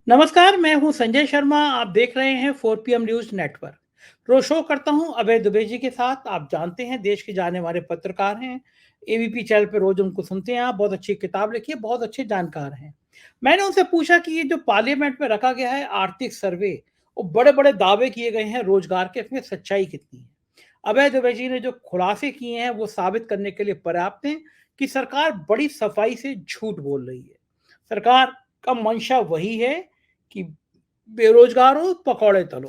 नमस्कार, मैं हूं संजय शर्मा। आप देख रहे हैं 4 PM न्यूज़ नेटवर्क। रोज शो करता हूं अभय दुबे जी के साथ। आप जानते हैं देश के जाने माने पत्रकार हैं। एबीपी चैनल पे रोज उनको सुनते हैं। आप बहुत अच्छी किताब लिखी है, बहुत अच्छे जानकार हैं। मैंने उनसे पूछा कि ये जो पार्लियामेंट में रखा गया है आर्थिक सर्वे, वो बड़े-बड़े दावे किए गए हैं रोजगार के, इसमें सच्चाई कितनी है? अभय दुबे जी ने जो खुलासे किए हैं वो साबित करने के लिए पर्याप्त हैं कि सरकार बड़ी सफाई से झूठ बोल रही है। सरकार का मंशा वही है कि बेरोजगारों पकौड़े तलो।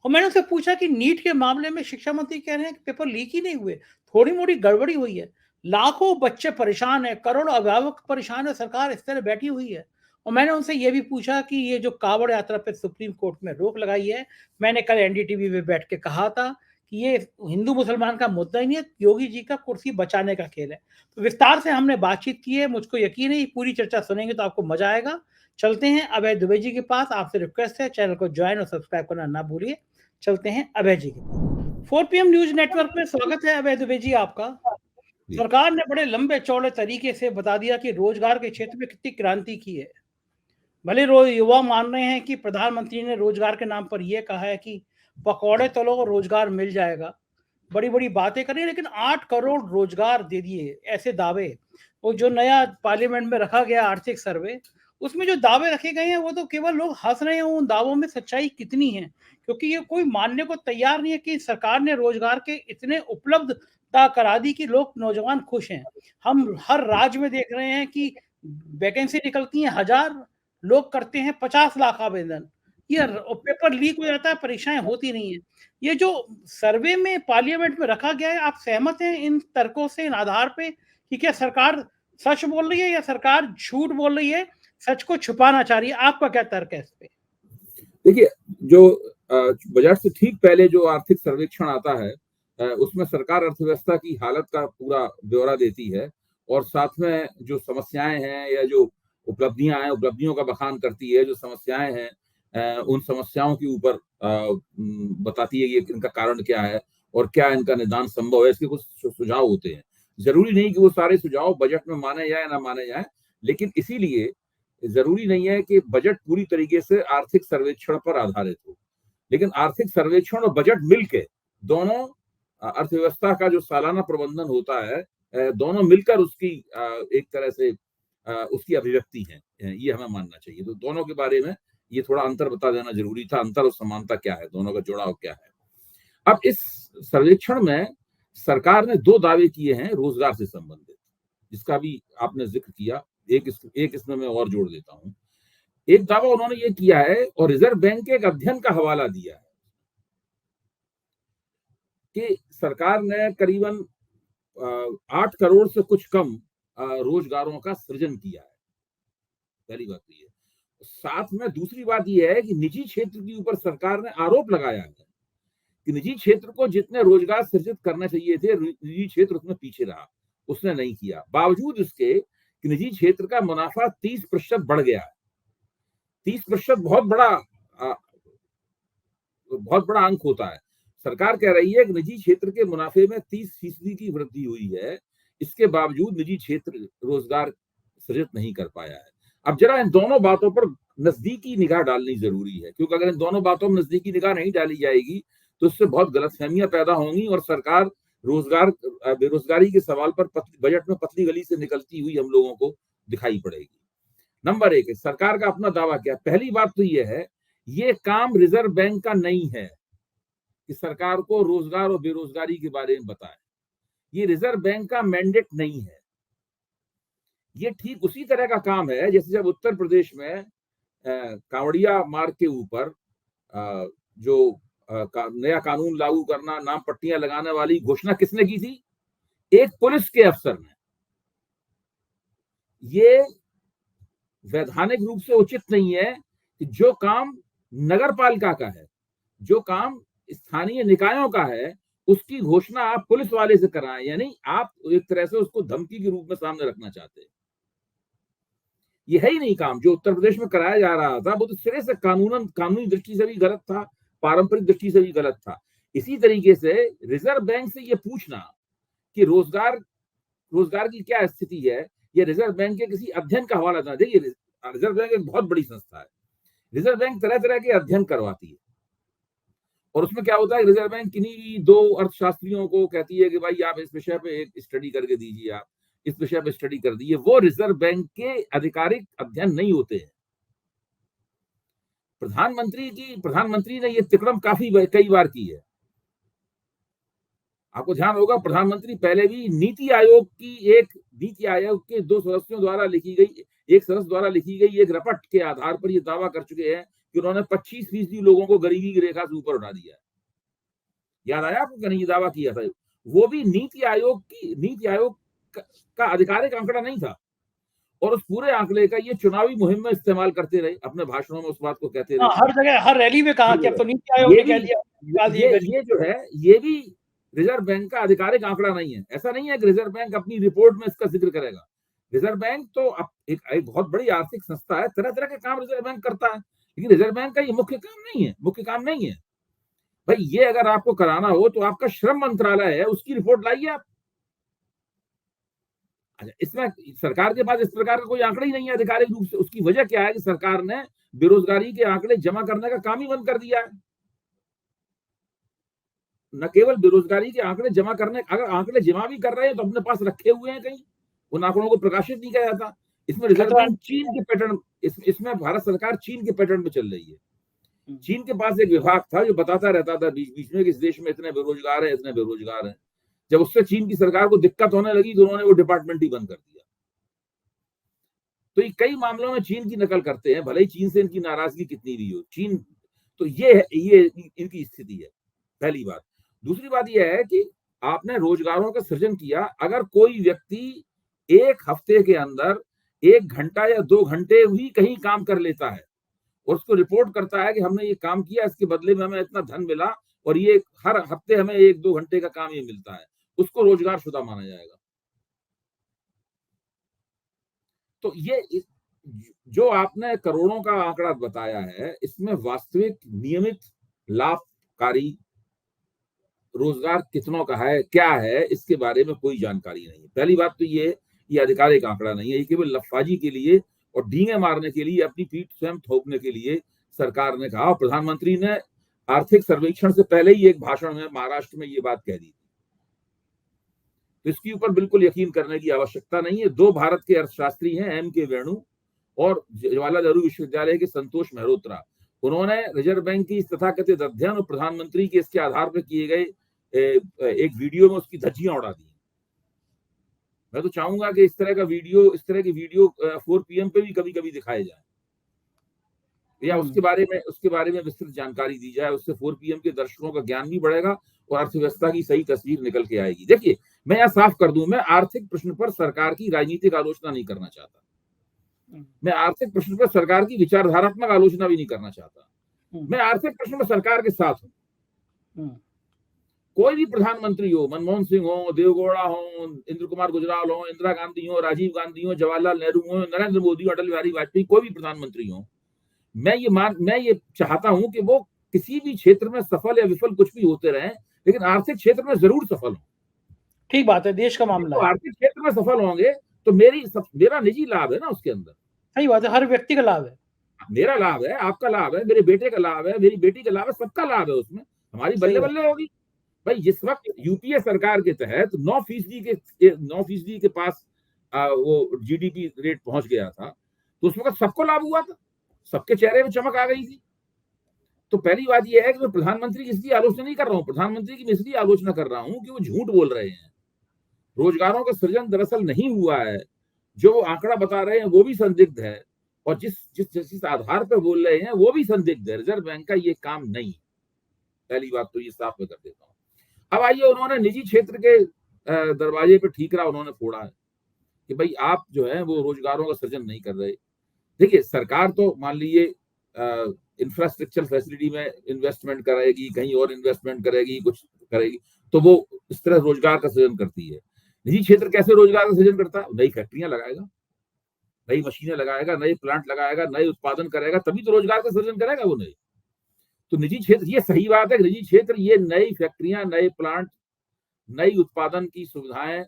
और मैंने उनसे पूछा कि नीट के मामले में शिक्षा मंत्री कह रहे हैं कि पेपर लीक ही नहीं हुए, थोड़ी मोड़ी गड़बड़ी हुई है। लाखों बच्चे परेशान है, करोड़ों अभिभावक परेशान है, सरकार इस तरह बैठी हुई है। और मैंने उनसे ये भी पूछा कि ये जो कांवड़ यात्रा पे सुप्रीम कोर्ट में रोक लगाई है, मैंने कल एनडीटीवी में बैठ के कहा था कि ये हिंदू मुसलमान का मुद्दा ही नहीं है, योगी जी का कुर्सी बचाने का खेल है। तो विस्तार से हमने बातचीत की है। मुझको यकीन है पूरी चर्चा सुनेंगे तो आपको मजा आएगा। चलते हैं अभय दुबे जी के पास। आपसे रिक्वेस्ट है चैनल को ज्वाइन और सब्सक्राइब करना ना भूलिए। चलते हैं अभय जी के पास। 4 PM न्यूज नेटवर्क में स्वागत है अभय दुबे जी आपका। जी। सरकार ने बड़े लंबे चौड़े तरीके से बता दिया कि रोजगार के क्षेत्र में कितनी क्रांति की है। भले युवा मान रहे हैं कि प्रधानमंत्री ने रोजगार के नाम पर यह कहा है कि पकौड़े तलो और रोजगार मिल जाएगा। बड़ी बड़ी बातें करी, लेकिन 8 करोड़ रोजगार दे दिए, ऐसे दावे। वो जो नया पार्लियामेंट में रखा गया आर्थिक सर्वे, उसमें जो दावे रखे गए हैं वो तो केवल लोग हंस रहे हैं। उन दावों में सच्चाई कितनी है? क्योंकि ये कोई मानने को तैयार नहीं है कि सरकार ने रोजगार के इतने उपलब्धता करा दी कि लोग नौजवान खुश हैं। हम हर राज्य में देख रहे हैं कि वैकेंसी निकलती है 1000, लोग करते हैं 50 लाख आवेदन। ये पेपर लीक हो जाता है, परीक्षाएं होती नहीं है। ये जो सर्वे में पार्लियामेंट में रखा गया है, आप सहमत हैं इन तर्कों से, इन आधार पे कि क्या सरकार सच बोल रही है या सरकार झूठ बोल रही है, सच को छुपाना चाह रही है? आपका क्या तर्क है इस पे? देखिए, जो बजट से ठीक पहले जो आर्थिक सर्वेक्षण आता है, उसमें सरकार अर्थव्यवस्था की हालत का पूरा ब्यौरा देती है और साथ में जो समस्याएं हैं या जो उपलब्धियां हैं, उपलब्धियों का बखान करती है। जो समस्याएं हैं, उन समस्याओं के ऊपर बताती है कि इनका कारण क्या है और क्या इनका निदान संभव है। इसके कुछ सुझाव होते हैं। जरूरी नहीं कि वो सारे सुझाव बजट में माने जाए ना माने जाए, लेकिन इसीलिए जरूरी नहीं है कि बजट पूरी तरीके से आर्थिक सर्वेक्षण पर आधारित हो, लेकिन आर्थिक सर्वेक्षण और बजट मिलके दोनों अर्थव्यवस्था का जो सालाना प्रबंधन होता है, दोनों मिलकर उसकी एक तरह से उसकी अभिव्यक्ति है। ये हमें मानना चाहिए। तो दोनों के बारे में ये थोड़ा अंतर बता देना जरूरी था। अंतर और समानता क्या है, दोनों का जुड़ाव क्या है। अब इस सर्वेक्षण में सरकार ने 2 दावे किए हैं रोजगार से संबंधित, जिसका भी आपने जिक्र किया। एक इसमें मैं और जोड़ देता हूं। एक दावा उन्होंने ये किया है और रिजर्व बैंक के एक अध्ययन का हवाला दिया है कि सरकार ने करीबन 8 करोड़ से कुछ कम रोजगारों का सृजन किया है। पहली बात तो ये। साथ में दूसरी बात यह है कि निजी क्षेत्र के ऊपर सरकार ने आरोप लगाया है कि निजी क्षेत्र को जितने रोजगार सृजित करने चाहिए थे, निजी क्षेत्र उसमें पीछे रहा, उसने नहीं किया। बावजूद इसके कि निजी क्षेत्र का मुनाफा 30% बढ़ गया है। 30% बहुत बड़ा अंक होता है। सरकार कह रही है कि निजी क्षेत्र के मुनाफे में 30% की वृद्धि हुई है, इसके बावजूद निजी क्षेत्र रोजगार सृजित नहीं कर पाया है। अब जरा इन दोनों बातों पर नजदीकी निगाह डालनी जरूरी है, क्योंकि अगर इन दोनों बातों में नजदीकी निगाह नहीं डाली जाएगी तो इससे बहुत गलतफहमियां पैदा होंगी और सरकार रोजगार बेरोजगारी के सवाल पर बजट में पतली गली से निकलती हुई हम लोगों को दिखाई पड़ेगी। नंबर 1 है सरकार का अपना दावा क्या। पहली बात तो यह है, ये काम रिजर्व बैंक का नहीं है कि सरकार को रोजगार और बेरोजगारी के बारे में बताए। ये रिजर्व बैंक का मैंडेट नहीं है। ये ठीक उसी तरह का काम है जैसे जब उत्तर प्रदेश में कांवड़िया मार्ग के ऊपर जो नया कानून लागू करना, नाम पट्टियां लगाने वाली घोषणा किसने की थी? एक पुलिस के अफसर ने। ये वैधानिक रूप से उचित नहीं है कि जो काम नगर पालिका का है, जो काम स्थानीय निकायों का है, उसकी घोषणा आप पुलिस वाले से कराएं। यानी आप एक तरह से उसको धमकी के रूप में सामने रखना चाहते हैं। ये है ही नहीं काम जो उत्तर प्रदेश में कराया जा रहा था। वो तो सिरे से कानूनी दृष्टि से भी गलत था, पारंपरिक दृष्टि से भी गलत था। इसी तरीके से रिजर्व बैंक से ये पूछना कि रोजगार की क्या स्थिति है, ये रिजर्व बैंक के किसी अध्ययन का हवाला देना। देखिए, रिजर्व बैंक एक बहुत बड़ी संस्था है। रिजर्व बैंक तरह तरह के अध्ययन करवाती है और उसमें क्या होता है, रिजर्व बैंक किन्हीं दो अर्थशास्त्रियों को कहती है कि भाई आप इस विषय पे एक स्टडी करके दीजिए, आप इस विषय पे स्टडी कर दीजिए। वो रिजर्व बैंक के आधिकारिक अध्ययन नहीं होते हैं। प्रधानमंत्री ने ये तिकड़म कई बार की है। आपको ध्यान होगा, प्रधानमंत्री पहले भी नीति आयोग के 2 सदस्यों द्वारा लिखी गई, एक सदस्य द्वारा लिखी गई एक रिपोर्ट के आधार पर ये दावा कर चुके हैं कि उन्होंने 25% लोगों को गरीबी की रेखा से ऊपर उठा दिया है। याद आया आपको? नहीं, ये दावा किया था। वो भी नीति आयोग का आधिकारिक आंकड़ा नहीं था और उस पूरे आंकड़े का ये चुनावी मुहिम में इस्तेमाल करते रहे, अपने भाषणों में उस बात को कहते रहे। हर जगह, हर रैली में कहा कि अब तो नीति आयोग ने कह दिया, ये जो है ये भी रिजर्व बैंक का आधिकारिक आंकड़ा नहीं है। ऐसा नहीं है कि रिजर्व बैंक अपनी रिपोर्ट में इसका जिक्र करेगा। रिजर्व बैंक तो एक बहुत बड़ी आर्थिक संस्था है, तरह तरह के काम रिजर्व बैंक करता है, लेकिन रिजर्व बैंक का ये मुख्य काम नहीं है। भाई ये अगर आपको कराना हो तो आपका श्रम मंत्रालय है, उसकी रिपोर्ट लाइए आप। अच्छा, इसमें सरकार के पास इस प्रकार का कोई आंकड़ा ही नहीं है आधिकारिक रूप से। उसकी वजह क्या है कि सरकार ने बेरोजगारी के आंकड़े जमा करने का काम ही बंद कर दिया है। न केवल बेरोजगारी के आंकड़े जमा करने, अगर आंकड़े जमा भी कर रहे हैं तो अपने पास रखे हुए हैं कहीं, उन आंकड़ों को प्रकाशित नहीं किया जाता। इसमें रिजर्व बैंक चीन के पैटर्न, इसमें भारत सरकार चीन के पैटर्न पे चल रही है। चीन के पास एक विभाग था जो बताता रहता था बीच बीच में कि इस देश में इतने बेरोजगार हैं। जब उससे चीन की सरकार को दिक्कत होने लगी तो उन्होंने वो डिपार्टमेंट ही बंद कर दिया। तो ये कई मामलों में चीन की नकल करते हैं, भले ही चीन से इनकी नाराजगी कितनी भी हो। चीन तो ये इनकी स्थिति है, पहली बात। दूसरी बात यह है कि आपने रोजगारों का सृजन किया। अगर कोई व्यक्ति एक हफ्ते के अंदर 1 घंटा या 2 घंटे ही कहीं काम कर लेता है और उसको रिपोर्ट करता है कि हमने ये काम किया, इसके बदले में हमें इतना धन मिला और ये हर हफ्ते हमें 1-2 घंटे का काम ये मिलता है, उसको रोजगारशुदा माना जाएगा। तो ये जो आपने करोड़ों का आंकड़ा बताया है, इसमें वास्तविक नियमित लाभकारी रोजगार कितनों का है, क्या है, इसके बारे में कोई जानकारी नहीं है। पहली बात तो ये आधिकारिक आंकड़ा नहीं है। ये केवल लफाजी के लिए और डींगे मारने के लिए, अपनी पीठ स्वयं थोपने के लिए सरकार ने कहा। प्रधानमंत्री ने आर्थिक सर्वेक्षण से पहले ही एक भाषण में महाराष्ट्र में ये बात कह दी थी। तो इसके ऊपर बिल्कुल यकीन करने की आवश्यकता नहीं है। 2 भारत के अर्थशास्त्री हैं, M.K. वेणु और जवाहरलाल नेहरू विश्वविद्यालय के संतोष मेहरोत्रा। उन्होंने रिजर्व बैंक की तथाकथित अध्ययन और प्रधानमंत्री के इसके आधार पर किए गए एक वीडियो में उसकी धज्जियां उड़ा दी। मैं तो चाहूंगा कि इस तरह की वीडियो 4 PM पे भी कभी कभी दिखाए जाए या उसके बारे में विस्तृत जानकारी दी जाए। उससे 4 PM के दर्शकों का ज्ञान भी बढ़ेगा और अर्थव्यवस्था की सही तस्वीर निकल के आएगी। देखिए, मैं यह साफ कर दूं, मैं आर्थिक प्रश्न पर सरकार की राजनीतिक आलोचना नहीं करना चाहता। मैं आर्थिक प्रश्न पर सरकार की विचारधारात्मक आलोचना भी नहीं करना चाहता। मैं आर्थिक प्रश्न में सरकार के साथ हूं। कोई भी प्रधानमंत्री हो, मनमोहन सिंह हो, देवगौड़ा हो, इंद्र कुमार गुजराल हो, इंदिरा गांधी हो, राजीव गांधी हो, जवाहरलाल नेहरू हो, नरेंद्र मोदी हो, अटल बिहारी वाजपेयी, कोई भी प्रधानमंत्री हो, मैं ये चाहता हूं कि वो किसी भी क्षेत्र में सफल या विफल कुछ भी होते रहे, लेकिन आर्थिक क्षेत्र में जरूर सफल हो। ठीक बात है, देश का मामला है। आर्थिक क्षेत्र में सफल होंगे तो मेरा निजी लाभ है ना उसके अंदर। सही बात है, हर व्यक्ति का लाभ है। मेरा लाभ है, आपका लाभ है, मेरे बेटे का लाभ है, मेरी बेटी का लाभ है, सबका लाभ है उसमें। हमारी बल्ले बल्ले होगी। भाई जिस वक्त यूपीए सरकार के तहत 9% के पास वो जीडीपी रेट पहुंच गया था, तो उस वक्त सबको लाभ हुआ था, सबके चेहरे में चमक आ गई थी। तो पहली बात यह है कि मैं प्रधानमंत्री की इसलिए आलोचना नहीं कर रहा हूं, प्रधानमंत्री की मैं इसलिए आलोचना कर रहा हूं कि वो झूठ बोल रहे हैं। रोजगारों का सृजन दरअसल नहीं हुआ है। जो वो आंकड़ा बता रहे हैं वो भी संदिग्ध है और जिस आधार पर बोल रहे हैं वो भी संदिग्ध है। रिजर्व बैंक का ये काम नहीं। पहली बात तो ये साफ मैं कर देता हूं। अब आइए, उन्होंने निजी क्षेत्र के दरवाजे पे ठीकरा उन्होंने फोड़ा है कि भाई आप जो है वो रोजगारों का सृजन नहीं कर रहे। देखिए, सरकार तो मान लीजिए इंफ्रास्ट्रक्चर फैसिलिटी में इन्वेस्टमेंट करेगी, कहीं और इन्वेस्टमेंट करेगी, कुछ करेगी, तो वो इस तरह रोजगार का सृजन करती है। निजी क्षेत्र कैसे रोजगार का सृजन करता है? नई फैक्ट्रियां लगाएगा, नई मशीनें लगाएगा, नए प्लांट लगाएगा, नए उत्पादन करेगा, तभी तो रोजगार का सृजन करेगा वो। नए तो निजी क्षेत्र, ये सही बात है कि निजी क्षेत्र ये नई फैक्ट्रियां, नए प्लांट, नई उत्पादन की सुविधाएं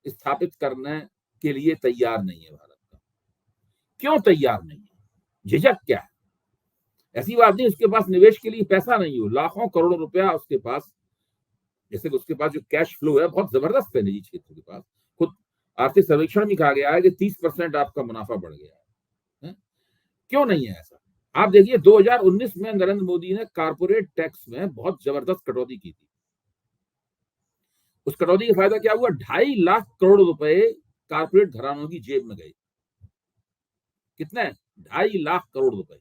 स्थापित करने के लिए तैयार नहीं है भारत का। क्यों तैयार नहीं है? झिझक क्या है? ऐसी बात नहीं उसके पास निवेश के लिए पैसा नहीं हो, लाखों करोड़ों रुपया उसके पास, जैसे उसके पास जो कैश फ्लो है बहुत जबरदस्त है निजी क्षेत्र के पास। खुद आर्थिक सर्वेक्षण में कहा गया है कि 30% आपका मुनाफा बढ़ गया है। क्यों नहीं है ऐसा? आप देखिए 2019 में नरेंद्र मोदी ने कारपोरेट टैक्स में बहुत जबरदस्त कटौती की थी। उस कटौती का फायदा क्या हुआ? 2.5 लाख करोड़ रुपए कारपोरेट घरानों की जेब में गए। कितने? 2.5 लाख करोड़ रुपए।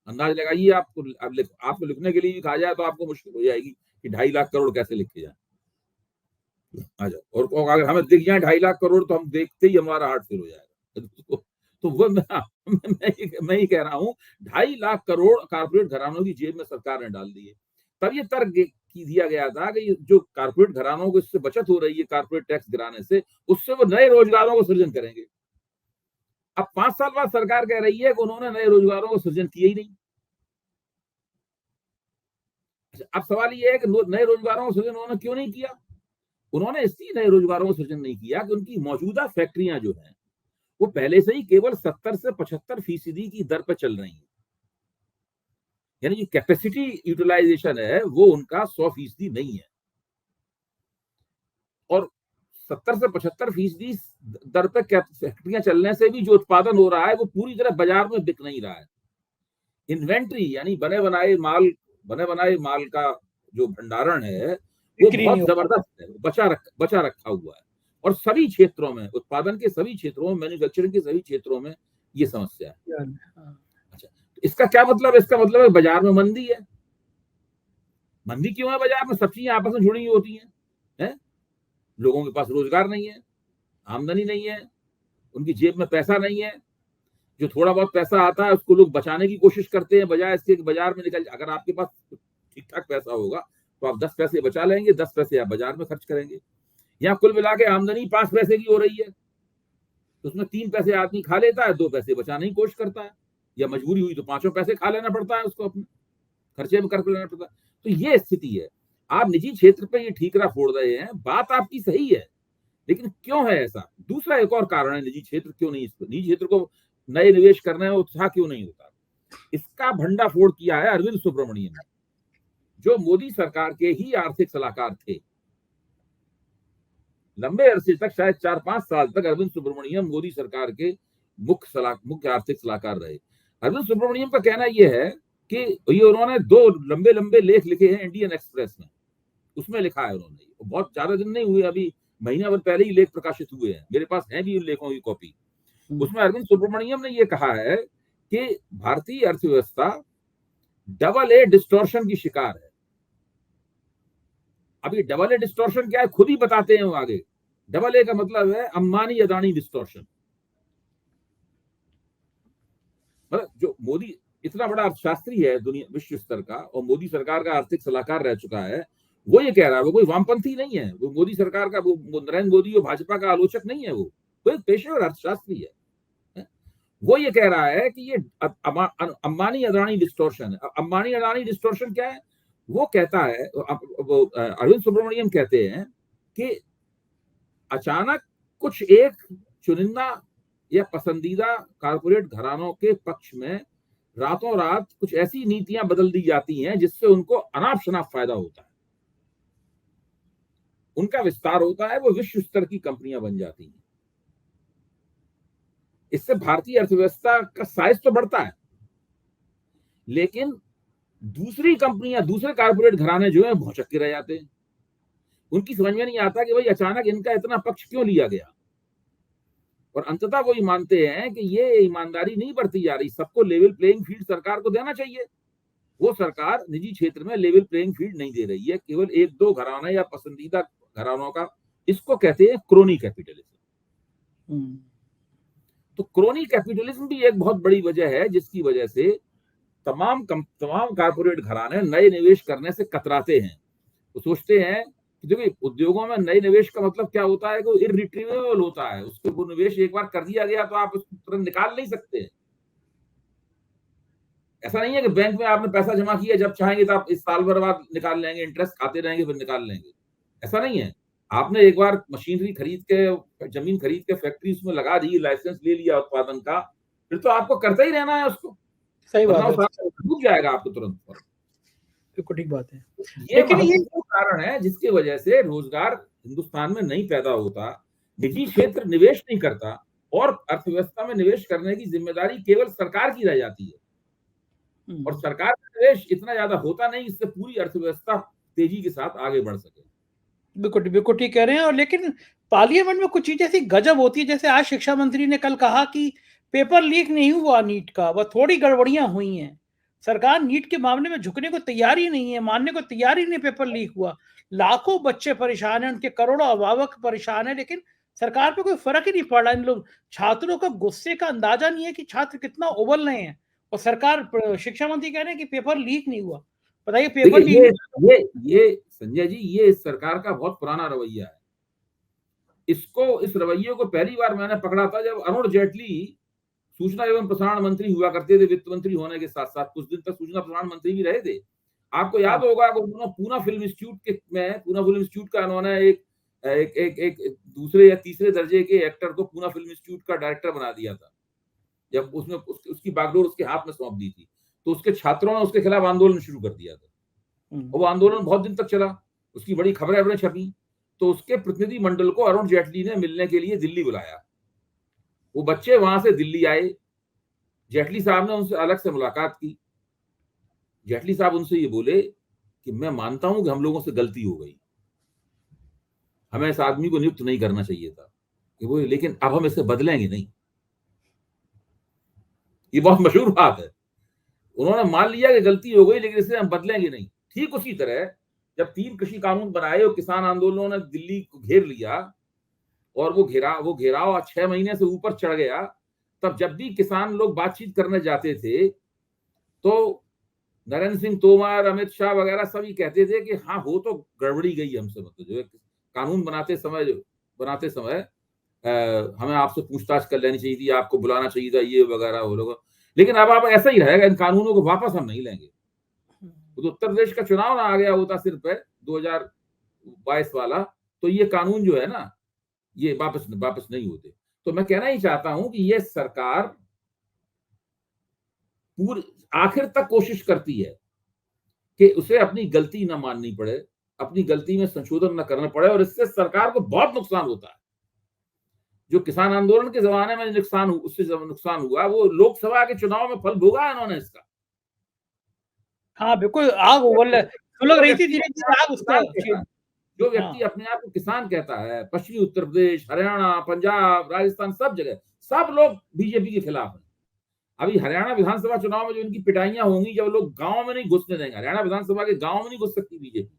अंदाज लगाइए, आपको लिखने के लिए भी कहा जाए तो आपको मुश्किल हो जाएगी कि 2.5 लाख करोड़ कैसे लिखे जाए। आ जाओ, और अगर हमें दिख जाए 2.5 लाख करोड़ तो हम देखते ही हमारा हार्ट फेल हो जाएगा। तो वो मैं ही कह रहा हूँ 2.5 लाख करोड़ कारपोरेट घरानों की जेब में सरकार ने डाल दिए। तब ये तर्क की दिया गया था कि जो कारपोरेट घरानों को इससे बचत हो रही है कारपोरेट टैक्स गिराने से, उससे वो नए रोजगारों को सृजन करेंगे। अब 5 साल बाद सरकार कह रही है कि उन्होंने नए रोजगारों को सृजन किया ही नहीं। अब सवाल ये है कि नए रोजगारों का सृजन उन्होंने क्यों नहीं किया? उन्होंने इसलिए नए रोजगारों का सृजन नहीं किया कि उनकी मौजूदा फैक्ट्रियां जो हैं वो पहले से ही केवल 70 से 75% की दर पर चल रही हैं। यानी जो कैपेसिटी यूटिलाइजेशन है वो उनका 100% नहीं है, और 70 से 75% दर पर फैक्ट्रियां चलने से भी जो उत्पादन हो रहा है वो पूरी तरह बाजार में बिक नहीं रहा है। इन्वेंट्री यानी बने बनाए माल का जो भंडारण है वो बहुत जबरदस्त है, बचा रखा हुआ है। और सभी क्षेत्रों में, उत्पादन के सभी क्षेत्रों में, मैन्युफैक्चरिंग के सभी क्षेत्रों में ये समस्या है। अच्छा, तो इसका क्या मतलब? इसका मतलब है बाजार में मंदी है। मंदी क्यों है बाजार में? सब चीजें आपस में जुड़ी हुई होती हैं। लोगों के पास रोजगार नहीं है, आमदनी नहीं है, उनकी जेब में पैसा नहीं है। जो थोड़ा बहुत पैसा आता है उसको लोग बचाने की कोशिश करते हैं, बजाय इसके बाजार में निकल। अगर आपके पास ठीक ठाक पैसा होगा तो आप 10 पैसे बचा लेंगे, 10 पैसे आप बाजार में खर्च करेंगे। यहाँ कुल मिला के आमदनी 5 पैसे की हो रही है, तो उसमें 3 पैसे आदमी खा लेता है, 2 पैसे बचाने की कोशिश करता है, या मजबूरी हुई तो 5 पैसे खा लेना पड़ता है, उसको अपने खर्चे में कर लेना पड़ता है। तो ये स्थिति है। आप निजी क्षेत्र पे ये ठीकरा फोड़ रहे हैं, बात आपकी सही है, लेकिन क्यों है ऐसा? दूसरा एक और कारण है निजी क्षेत्र क्यों नहीं, निजी क्षेत्र को नए निवेश करने में उत्साह क्यों नहीं होता? इसका भंडाफोड़ किया है अरविंद सुब्रमण्यम ने, जो मोदी सरकार के ही आर्थिक सलाहकार थे। लंबे अरसे तक, शायद 4-5 साल तक अरविंद सुब्रमण्यम मोदी सरकार के मुख्य आर्थिक सलाहकार रहे। अरविंद सुब्रमण्यम का कहना यह है कि ये उन्होंने 2 लंबे लंबे लेख लिखे हैं इंडियन एक्सप्रेस में। उसमें लिखा है उन्होंने, बहुत ज्यादा दिन नहीं हुए, अभी महीना भर पहले ही लेख प्रकाशित हुए हैं, मेरे पास है भी उन लेखों की कॉपी। उसमें अरविंद सुब्रमण्यम ने यह कहा है कि भारतीय अर्थव्यवस्था डबल ए डिस्टॉर्शन की शिकार है। अभी डबल ए डिस्टॉर्शन क्या है खुद ही बताते हैं वो आगे। डबल ए का मतलब है अंबानी अदानी डिस्टॉर्शन। मतलब जो मोदी इतना बड़ा अर्थशास्त्री है दुनिया विश्व स्तर का, और मोदी सरकार का आर्थिक सलाहकार रह चुका है, वो ये कह रहा है, वो कोई वामपंथी नहीं है, वो मोदी सरकार का, वो नरेंद्र मोदी और भाजपा का आलोचक नहीं है, वो एक पेशेवर अर्थशास्त्री है। वो ये कह रहा है कि ये अंबानी अदानी डिस्टॉर्शन है। अंबानी अदानी डिस्टॉर्शन क्या है? वो कहता है, अरविंद सुब्रमण्यम कहते हैं कि अचानक कुछ एक चुनिंदा या पसंदीदा कारपोरेट घरानों के पक्ष में रातों रात कुछ ऐसी नीतियां बदल दी जाती हैं जिससे उनको अनाप शनाप फायदा होता है, उनका विस्तार होता है, वो विश्व स्तर की कंपनियां बन जाती हैं। इससे भारतीय अर्थव्यवस्था का साइज तो बढ़ता है, लेकिन दूसरी कंपनियां, दूसरे कारपोरेट घराने जो है भौचक के रह जाते हैं। उनकी समझ में नहीं आता कि भाई अचानक इनका इतना पक्ष क्यों लिया गया, और अंततः वो ये मानते हैं कि ये ईमानदारी नहीं बरती जा रही, सबको लेवल प्लेइंग फील्ड सरकार को देना चाहिए। वो सरकार निजी क्षेत्र में लेवल प्लेइंग फील्ड नहीं दे रही है, केवल 1-2 घराने या पसंदीदा घरानों का, इसको कहते हैं क्रोनी कैपिटलिज्म। तो क्रोनी कैपिटलिज्म भी एक बहुत बड़ी वजह है जिसकी वजह से तमाम कारपोरेट घराने नए निवेश करने से कतराते हैं। वो सोचते हैं कि देखिए उद्योगों में नए निवेश का मतलब क्या होता है कि इररिट्रीवेबल होता है, उसको वो निवेश एक बार कर दिया गया तो आप उसको तुरंत निकाल नहीं सकते। ऐसा नहीं है कि बैंक में आपने पैसा जमा किया, जब चाहेंगे तो आप इस साल भर बाद निकाल लेंगे, इंटरेस्ट खाते रहेंगे फिर निकाल लेंगे। ऐसा नहीं है। आपने एक बार मशीनरी खरीद के, जमीन खरीद के फैक्ट्री उसमें लगा दी, लाइसेंस ले लिया उत्पादन का, फिर तो आपको करता ही रहना है उसको, सही वरना बात वो है। सारा डूब जाएगा आपको तुरंत। बिल्कुल ठीक बात है। ये लेकिन ये महत्वपूर्ण कारण है जिसकी वजह से रोजगार हिंदुस्तान में नहीं पैदा होता, निजी क्षेत्र निवेश नहीं करता और अर्थव्यवस्था में निवेश करने की जिम्मेदारी केवल सरकार की रह जाती है। और हुँ। सरकार का निवेश इतना ज्यादा होता नहीं जिससे पूरी अर्थव्यवस्था तेजी के साथ आगे बढ़ सके। बिल्कुल ठीक कह रहे हैं। और लेकिन पार्लियामेंट में कुछ चीज़ें ऐसी गजब होती है, जैसे आज शिक्षा मंत्री ने कल कहा कि पेपर लीक नहीं हुआ नीट का, वह थोड़ी गड़बड़ियाँ हुई हैं। सरकार नीट के मामले में झुकने को तैयार ही नहीं है, मानने को तैयार ही नहीं पेपर लीक हुआ। लाखों बच्चे परेशान हैं, उनके करोड़ों अभिभावक परेशान हैं, लेकिन सरकार पे कोई फ़र्क ही नहीं पड़ रहा। इन लोग छात्रों का गुस्से का अंदाज़ा नहीं है कि छात्र कितना उबल रहे हैं, और सरकार प शिक्षा मंत्री कह रहे हैं कि पेपर लीक नहीं हुआ। बताइए देखिए पेपर लीक नहीं ये ये संजय जी, ये इस सरकार का बहुत पुराना रवैया है। इस रवैये को पहली बार मैंने पकड़ा था जब अरुण जेटली सूचना एवं प्रसारण मंत्री हुआ करते थे, वित्त मंत्री होने के साथ-साथ कुछ दिन तक सूचना प्रसारण मंत्री भी रहे थे। आपको हाँ, याद होगा कि उन्होंने पूना फिल्म इंस्टीट्यूट का उन्होंने एक दूसरे या तीसरे दर्जे के एक्टर को पूना फिल्म इंस्टीट्यूट का डायरेक्टर बना दिया था। जब उसकी बागडोर उसके हाथ में सौंप दी थी, तो उसके छात्रों ने उसके खिलाफ आंदोलन शुरू कर दिया था। हुँ। और वो आंदोलन बहुत दिन तक चला, उसकी बड़ी खबरें-वबरें छपी, तो उसके प्रतिनिधि मंडल को अरुण जेटली ने मिलने के लिए दिल्ली बुलाया। वो बच्चे वहां से दिल्ली आए, जेटली साहब ने उनसे अलग से मुलाकात की। जेटली साहब उनसे ये बोले कि मैं मानता हूं कि हम लोगों से गलती हो गई, हमें इस आदमी को नियुक्त नहीं करना चाहिए था, कि वो लेकिन अब हम इसे बदलेंगे नहीं। ये बहुत मशहूर बात है। उन्होंने मान लिया कि गलती हो गई लेकिन इसे हम बदलेंगे नहीं। ठीक उसी तरह जब 3 कृषि कानून बनाए और किसान आंदोलनों ने दिल्ली को घेर लिया और वो घेराव 6 महीने से ऊपर चढ़ गया, तब जब भी किसान लोग बातचीत करने जाते थे, तो नरेंद्र सिंह तोमर, अमित शाह वगैरह सभी कहते थे कि हाँ, हो तो गड़बड़ी गई हमसे, मतलब जो है कानून बनाते समय हमें आपसे पूछताछ कर लेनी चाहिए थी, आपको बुलाना चाहिए था, ये वगैरह वो लोग। लेकिन अब ऐसा ही रहेगा, इन कानूनों को वापस हम नहीं लेंगे। तो उत्तर प्रदेश का चुनाव ना आ गया होता सिर पे 2022 वाला, तो ये कानून जो है ना, ये वापस नहीं होते। तो मैं कहना ही चाहता हूं कि ये सरकार पूरी आखिर तक कोशिश करती है कि उसे अपनी गलती ना माननी पड़े, अपनी गलती में संशोधन ना करना पड़े, और इससे सरकार को बहुत नुकसान होता है। जो किसान आंदोलन के जमाने में नुकसान हुआ, वो लोकसभा के चुनाव में फल भोगा इन्होंने इसका। हाँ, बिल्कुल आग उबल सुलग जो रही थी व्यक्ति अपने धीरे-धीरे आप आग को उसका किसान कहता है, छेद। जो हाँ, व्यक्ति अपने आप को किसान कहता है, पश्चिमी उत्तर प्रदेश, हरियाणा, पंजाब, राजस्थान, सब जगह सब लोग बीजेपी के खिलाफ हैं। अभी हरियाणा विधानसभा चुनाव में जो इनकी पिटाइयां होंगी, जब लोग गांव में नहीं घुसने देंगे, हरियाणा विधानसभा के गांव में नहीं घुस सकती बीजेपी।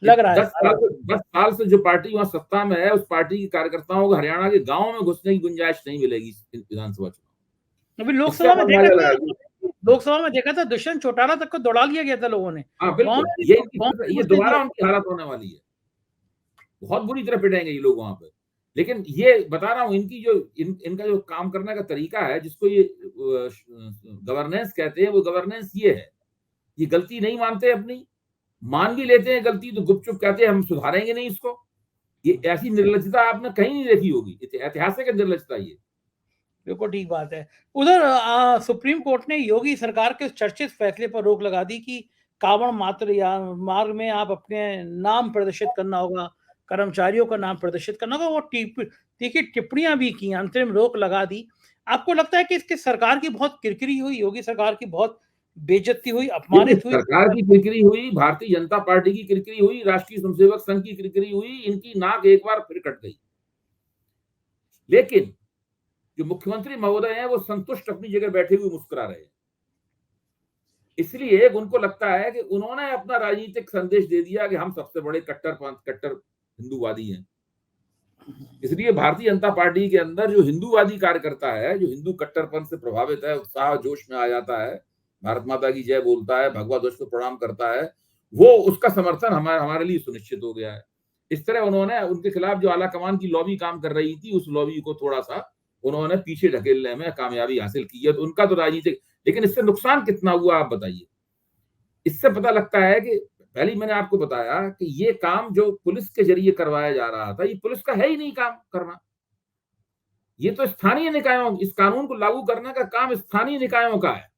लग रहा है। 10 साल से जो पार्टी वहां सत्ता में है, उस पार्टी के कार्यकर्ताओं को हरियाणा के गांव में घुसने की गुंजाइश नहीं मिलेगी इस विधानसभा चुनाव। अभी इससे आप अंदाजा लगाइए। देखा था दुष्यंत चौटाला तक को दौड़ा लिया गया था लोगों ने। हाँ गाँव बिल्कुल, में ये गाँव में ये घुसने दोबारा दिया। उनकी हालत होने वाली है। बहुत बुरी तरह पिटेंगे ये लोग वहां पे। लेकिन ये बता रहा हूं, इनका जो काम करने का तरीका है, जिसको ये गवर्नेंस कहते हैं, वो गवर्नेंस ये है, ये गलती नहीं मानते अपनी, मान भी लेते हैं गलती तो गुपचुप कहते हैं हम सुधारेंगे नहीं इसको। ये ऐसी निर्लज्जता आपने कहीं नहीं देखी होगी, ऐतिहासिक निर्लज्जता ये। बिल्कुल ठीक बात है। उधर सुप्रीम कोर्ट ने योगी सरकार के उस चर्चित फैसले पर रोक लगा दी कि कांवड़ मात्र या मार्ग में आप अपने नाम प्रदर्शित करना होगा, कर्मचारियों का नाम प्रदर्शित करना होगा। वो तीखी टिप्पणियां भी की, अंतरिम रोक लगा दी। आपको लगता है कि इसके सरकार की बहुत किरकिरी हुई, योगी सरकार की बहुत बेइज्जती हुई, देखिए, अपमानित हुई? सरकार की किरकिरी हुई, भारतीय जनता पार्टी की किरकिरी हुई, राष्ट्रीय स्वयंसेवक संघ की किरकिरी हुई, इनकी नाक एक बार फिर कट गई। लेकिन जो मुख्यमंत्री महोदय हैं, वो संतुष्ट अपनी जगह बैठे हुए मुस्कुरा रहे हैं। इसलिए उनको लगता है कि उन्होंने अपना राजनीतिक संदेश दे दिया कि हम सबसे बड़े कट्टर हिंदूवादी हैं। इसलिए भारतीय जनता पार्टी के अंदर जो हिंदूवादी कार्यकर्ता है, जो हिंदू कट्टरपन से प्रभावित है, उत्साह जोश में आ जाता है, भारत माता की जय बोलता है, भगवा ध्वज को प्रणाम करता है, वो उसका समर्थन हमारे लिए सुनिश्चित हो गया है। इस तरह उन्होंने उनके खिलाफ जो आला कमान की लॉबी काम कर रही थी, उस लॉबी को थोड़ा सा उन्होंने पीछे ढकेलने में कामयाबी हासिल की है। तो उनका तो राजनीतिक, लेकिन इससे नुकसान कितना हुआ आप बताइए। इससे पता लगता है कि पहले मैंने आपको बताया कि ये काम जो पुलिस के जरिए करवाया जा रहा था, ये पुलिस का है ही नहीं काम करना। ये तो स्थानीय निकायों, इस कानून को लागू करने का काम स्थानीय निकायों का है।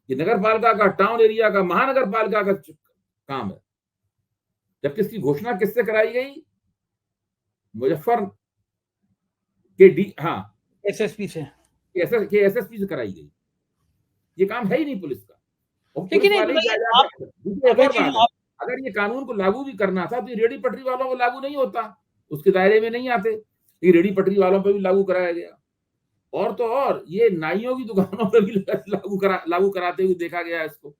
ये नगर पालिका का, टाउन एरिया का, महानगर पालिका का काम है। जबकि इसकी घोषणा किससे कराई गई? मुजफ्फर के एसएसपी से, एसएसपी से कराई गई। ये काम है ही नहीं पुलिस का, और पुलिस लेकिन एक वाले ही बताइए जा आप, दूसरी एक अभय और जी बात है, अगर ये कानून को लागू भी करना था तो ये रेडी पटरी वालों को लागू नहीं होता, उसके दायरे में नहीं आते। ये रेडी पटरी वालों पर भी लागू कराया गया, और तो और ये नाइयों की दुकानों पर भी लागू कराते हुए देखा गया इसको।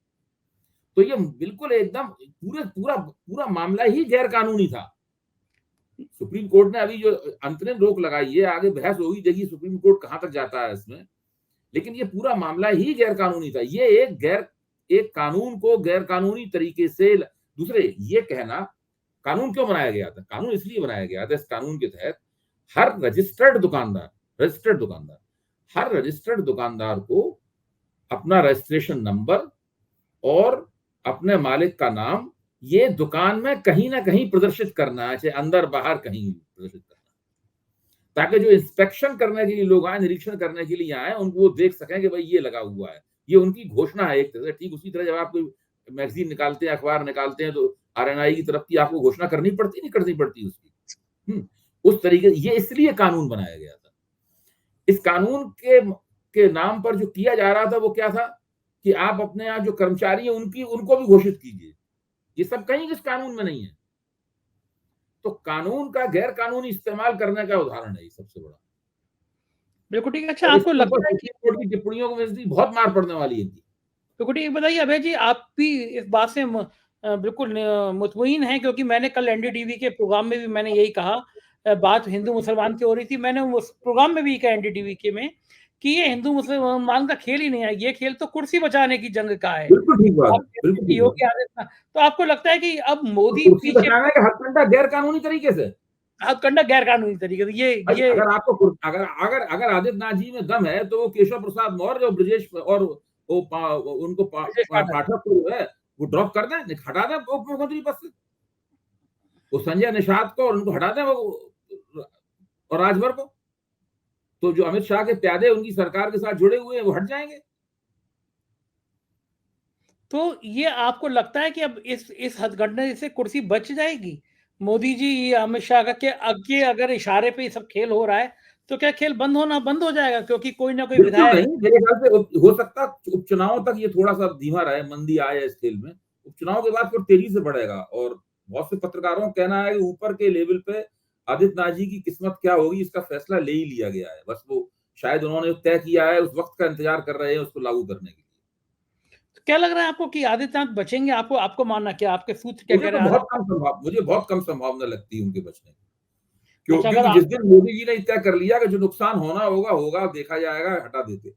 तो ये बिल्कुल एकदम पूरा पूरा मामला ही गैर कानूनी था। सुप्रीम कोर्ट ने अभी जो अंतरिम रोक लगाई है, आगे बहस होगी, देखिए सुप्रीम कोर्ट कहां तक जाता है इसमें, लेकिन ये पूरा मामला ही गैर कानूनी था। ये एक कानून को गैर कानूनी तरीके से दूसरे, ये कहना, कानून क्यों बनाया गया था? कानून इसलिए बनाया गया था, इस कानून के तहत हर रजिस्टर्ड दुकानदार को अपना रजिस्ट्रेशन नंबर और अपने मालिक का नाम ये दुकान में कहीं ना कहीं प्रदर्शित करना है, चाहे अंदर बाहर कहीं प्रदर्शित करना, ताकि जो इंस्पेक्शन करने के लिए लोग आए, निरीक्षण करने के लिए आए, उनको वो देख सकें कि भाई ये लगा हुआ है। ये उनकी घोषणा है एक तरह से। ठीक उसी तरह जब आप कोई मैगजीन निकालते हैं, अखबार निकालते हैं, तो आरएनआई की तरफ की आपको घोषणा करनी पड़ती, नहीं करनी पड़ती उसकी। उस तरीके ये इसलिए कानून बनाया गया था। इस कानून के नाम पर जो किया जा रहा था वो क्या था कि आप अपने यहाँ जो कर्मचारी है उनको भी घोषित कीजिए। ये सब कहीं इस कानून में नहीं है। तो कानून का गैर कानूनी इस्तेमाल करने का उदाहरण है ये सबसे बड़ा। बिल्कुल ठीक है। अच्छा, और आपको इसके ऊपर लगता है कि, सुप्रीम कोर्ट की टिप्पणियों को बहुत मार पड़ने वाली है इनकी। बिल्कुल ठीक है, बताइए अभय जी, आप भी इस बात से बिल्कुल मुतमईन हैं, क्योंकि मैंने कल एनडीटीवी के प्रोग्राम में भी मैंने यही कहा, बात हिंदू मुसलमान की हो रही थी, मैंने उस प्रोग्राम में भी कहा एनडीटीवी के में कि ये हिंदू मुसलमान का खेल ही नहीं है, ये खेल तो कुर्सी बचाने की जंग का है। बिल्कुल ठीक बात आप है, बिल्कुल ठीक बात योगी आदित्यनाथ, तो आपको लगता है कि अब है। मोदी कुर्सी पीछे बचाने का हथकंडा गैर कानूनी तरीके से। हथकंडा गैर कानूनी तरीके से, भाई ये अगर आपको अगर अगर अगर आदित्यनाथ जी में दम है तो वो केशव प्रसाद मौर्य और ब्रजेश और उनको विशेष पाठक, पाठक को जो है वो ड्रॉप कर दें, हटा दें उप मुख्यमंत्री पद से। वो संजय निषाद को और उनको हटा दें, वो और राजभर को। तो जो अमित शाह के प्यादे उनकी सरकार के साथ जुड़े हुए हैं वो हट जाएंगे। तो ये आपको लगता है कि अब इस हथकंडे से कुर्सी बच जाएगी? मोदी जी, ये अमित शाह का के आगे अगर इशारे पे ये सब खेल हो रहा है, तो क्या खेल बंद हो जाएगा? क्योंकि कोई ना कोई बिल्कुल विधायक, नहीं, मेरे ख्याल से हो सकता उपचुनाव तक ये थोड़ा सा धीमा रहे, मंदी आए इस खेल में। उपचुनाव के बाद फिर तेजी से बढ़ेगा। और बहुत से पत्रकारों का कहना है कि ऊपर के लेवल पे आदित्यनाथ जी की किस्मत क्या होगी इसका फैसला ले ही लिया गया है। बस वो शायद उन्होंने तय किया है, उस वक्त का इंतजार कर रहे हैं उसको लागू करने के लिए। तो क्या लग रहा है आपको कि आदित्यनाथ बचेंगे? आपको मानना क्या, आपके सूत्र क्या कह रहे हैं? मुझे बहुत कम संभावना लगती है उनके बचने की। अच्छा, अगर क्योंकि जिस दिन मोदी जी ने तय कर लिया कि जो नुकसान होना होगा होगा, देखा जाएगा, हटा देते।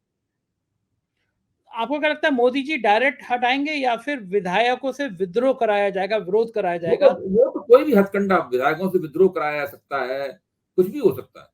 आपको क्या लगता है, मोदी जी डायरेक्ट हटाएंगे या फिर विधायकों से विद्रोह कराया जाएगा, विरोध कराया जाएगा? वो तो कोई भी हथकंडा, विधायकों से विद्रोह कराया जा सकता है, कुछ भी हो सकता है।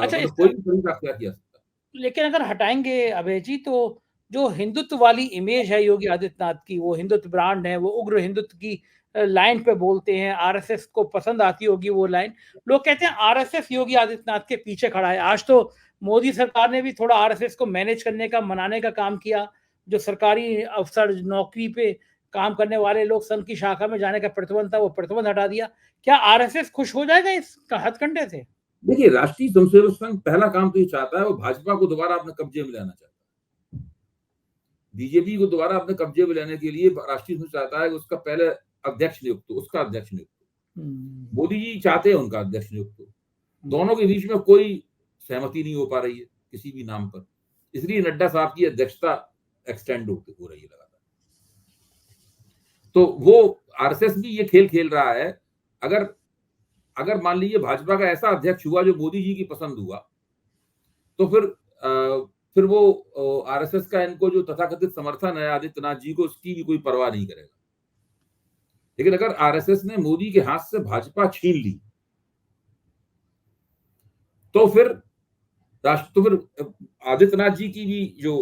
अच्छा, मतलब कोई भी तरीका अख्तियार किया जा सकता है। लेकिन अगर हटाएंगे अभय जी, तो जो हिंदुत्व वाली इमेज है योगी आदित्यनाथ की, वो हिंदुत्व ब्रांड है, वो उग्र हिंदुत्व की लाइन पे बोलते हैं, आरएसएस को पसंद आती होगी वो लाइन। लोग कहते हैं आरएसएस योगी आदित्यनाथ के पीछे खड़ा है। आज तो मोदी सरकार ने भी थोड़ा आरएसएस को मैनेज करने का, मनाने का काम किया। जो सरकारी अफसर, नौकरी पे काम करने वाले लोग, संघ की शाखा में जाने का प्रतिबंध था, वो प्रतिबंध हटा दिया। क्या आरएसएस खुश हो जाएगा इस हथकंडे से? देखिए, राष्ट्रीय स्वयंसेवक संघ पहला काम तो ये चाहता है, वो भाजपा को दोबारा अपने कब्जे में लेना चाहता है। बीजेपी को दोबारा अपने कब्जे में लेने के लिए राष्ट्रीय स्वयंसेवक चाहता है कि उसका पहले अध्यक्ष नियुक्त हो, उसका अध्यक्ष नियुक्त हो। मोदी जी चाहते हैं उनका अध्यक्ष नियुक्त हो। दोनों के बीच में कोई सहमति नहीं हो पा रही है किसी भी नाम पर, इसलिए नड्डा साहब की अध्यक्षता एक्सटेंड हो रही है लगातार। तो वो आरएसएस भी ये खेल खेल रहा है। अगर अगर मान लीजिए भाजपा का ऐसा अध्यक्ष हुआ जो मोदी जी की पसंद हुआ, तो फिर वो आरएसएस का इनको जो तथाकथित समर्थन है आदित्यनाथ जी को, उसकी भी कोई परवाह नहीं करेगा। लेकिन अगर आरएसएस ने मोदी के हाथ से भाजपा छीन ली, तो फिर आदित्यनाथ जी की भी जो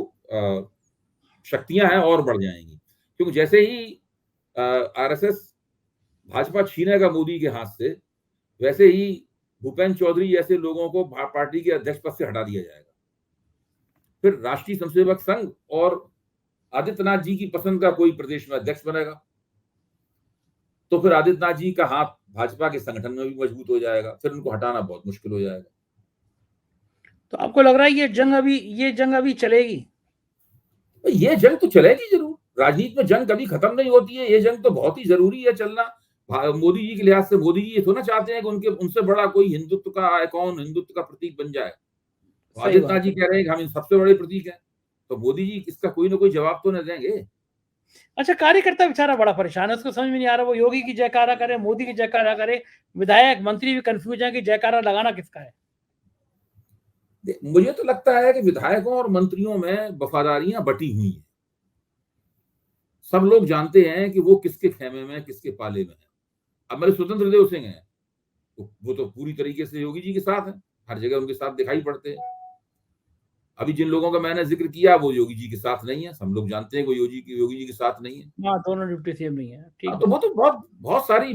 शक्तियां हैं और बढ़ जाएंगी। क्योंकि जैसे ही आरएसएस भाजपा छीनेगा मोदी के हाथ से, वैसे ही भूपेंद्र चौधरी जैसे लोगों को पार्टी के अध्यक्ष पद से हटा दिया जाएगा। फिर राष्ट्रीय स्वयंसेवक संघ और आदित्यनाथ जी की पसंद का कोई प्रदेश में अध्यक्ष बनेगा, तो फिर आदित्यनाथ जी का हाथ भाजपा के संगठन में भी मजबूत हो जाएगा, फिर उनको हटाना बहुत मुश्किल हो जाएगा। तो आपको लग रहा है ये जंग अभी चलेगी? ये जंग तो चलेगी जरूर, राजनीति में जंग कभी खत्म नहीं होती है। ये जंग तो बहुत ही जरूरी है चलना। मोदी जी के लिहाज से मोदी जी ये थोड़ा चाहते हैं कि उनसे बड़ा कोई हिंदुत्व का आइकॉन, हिंदुत्व का प्रतीक बन जाए। आदित्यनाथ जी कह रहे हैं कि हम इन सबसे बड़े प्रतीक हैं, तो मोदी जी इसका कोई ना कोई जवाब तो न देंगे। अच्छा, कार्यकर्ता बेचारा बड़ा परेशान है, उसको समझ में नहीं आ रहा, वो योगी की जयकारा करे, मोदी की जयकारा करे, विधायक मंत्री भी कंफ्यूज है कि जयकारा लगाना किसका है। मुझे तो लगता है कि विधायकों और मंत्रियों में वफादारियां बटी हुई हैं। सब लोग जानते हैं कि वो किसके खेमे में, किसके पाले में है। अब मेरे स्वतंत्र देव सिंह हैं, वो तो पूरी तरीके से योगी जी के साथ हैं, हर जगह उनके साथ दिखाई पड़ते हैं। अभी जिन लोगों का मैंने जिक्र किया वो योगी जी के साथ नहीं है, सब लोग जानते हैं वो योगी जी के साथ नहीं है। हाँ, दोनों डिप्टी सीएम नहीं है, ठीक है। तो वो तो बहुत सारी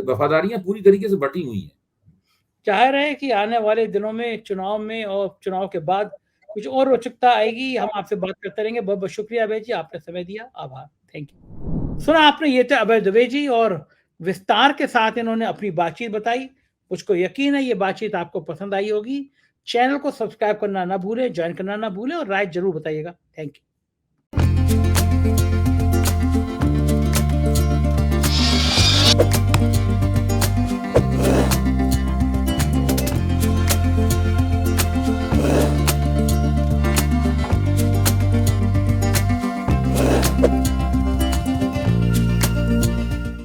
वफादारियां पूरी तरीके से बटी हुई हैं। चाह रहे हैं कि आने वाले दिनों में चुनाव में और चुनाव के बाद कुछ और रोचकता आएगी। हम आपसे बात करते रहेंगे। बहुत बहुत शुक्रिया अभय जी, आपने समय दिया, आभार, थैंक यू। सुना आपने, ये थे अभय दुबे जी और विस्तार के साथ इन्होंने अपनी बातचीत बताई। मुझको यकीन है ये बातचीत आपको पसंद आई होगी। चैनल को सब्सक्राइब करना ना भूलें, ज्वाइन करना ना भूलें और राय जरूर बताइएगा। Thank you.